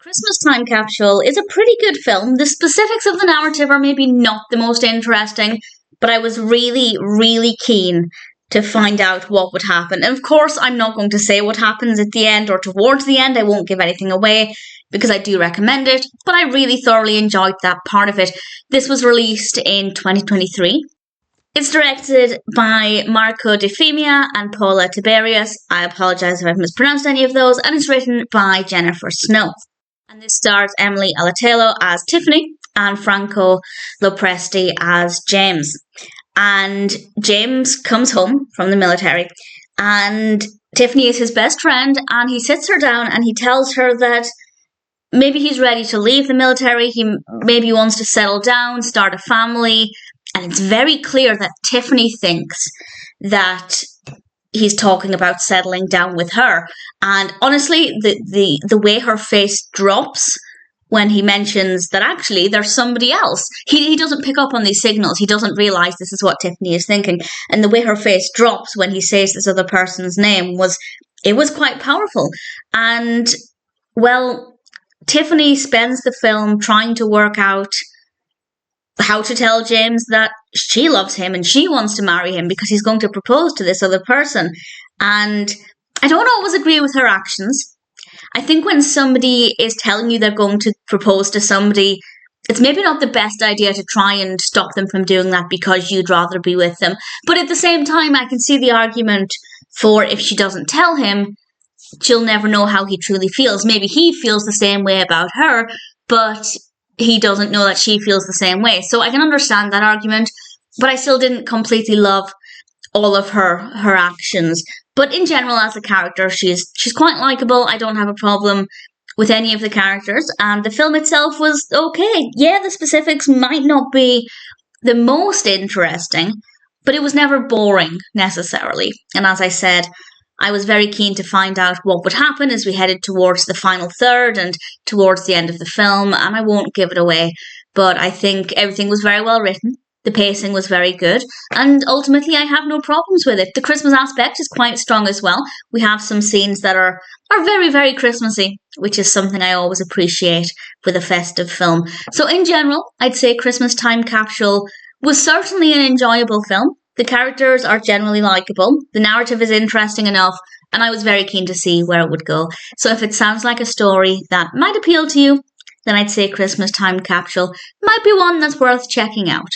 Christmas Time Capsule is a pretty good film. The specifics of the narrative are maybe not the most interesting, but I was really, really keen to find out what would happen. And of course, I'm not going to say what happens at the end or towards the end. I won't give anything away because I do recommend it, but I really thoroughly enjoyed that part of it. This was released in 2023. It's directed by Marco Deufemia and Paula Tiberius. I apologise if I've mispronounced any of those. And it's written by Jennifer Snow. And this stars Alatalo as Tiffany and Franco Presti as James. And James comes home from the military and Tiffany is his best friend, and he sits her down and he tells her that maybe he's ready to leave the military. He maybe wants to settle down, start a family. And it's very clear that Tiffany thinks that he's talking about settling down with her. And honestly, the way her face drops when he mentions that actually there's somebody else. He doesn't pick up on these signals. He doesn't realise this is what Tiffany is thinking. And the way her face drops when he says this other person's name was quite powerful. And, well, Tiffany spends the film trying to work out how to tell James that she loves him and she wants to marry him because he's going to propose to this other person. And I don't always agree with her actions. I think when somebody is telling you they're going to propose to somebody, it's maybe not the best idea to try and stop them from doing that because you'd rather be with them. But at the same time, I can see the argument for if she doesn't tell him, she'll never know how he truly feels. Maybe he feels the same way about her, but he doesn't know that she feels the same way. So I can understand that argument, but I still didn't completely love all of her actions. But in general, as a character, she's quite likable. I don't have a problem with any of the characters. And the film itself was okay. Yeah, the specifics might not be the most interesting, but it was never boring necessarily. And as I said, I was very keen to find out what would happen as we headed towards the final third and towards the end of the film, and I won't give it away, but I think everything was very well written. The pacing was very good, and ultimately I have no problems with it. The Christmas aspect is quite strong as well. We have some scenes that are very, very Christmassy, which is something I always appreciate with a festive film. So in general, I'd say Christmas Time Capsule was certainly an enjoyable film. The characters are generally likable, the narrative is interesting enough, and I was very keen to see where it would go. So if it sounds like a story that might appeal to you, then I'd say Christmas Time Capsule might be one that's worth checking out.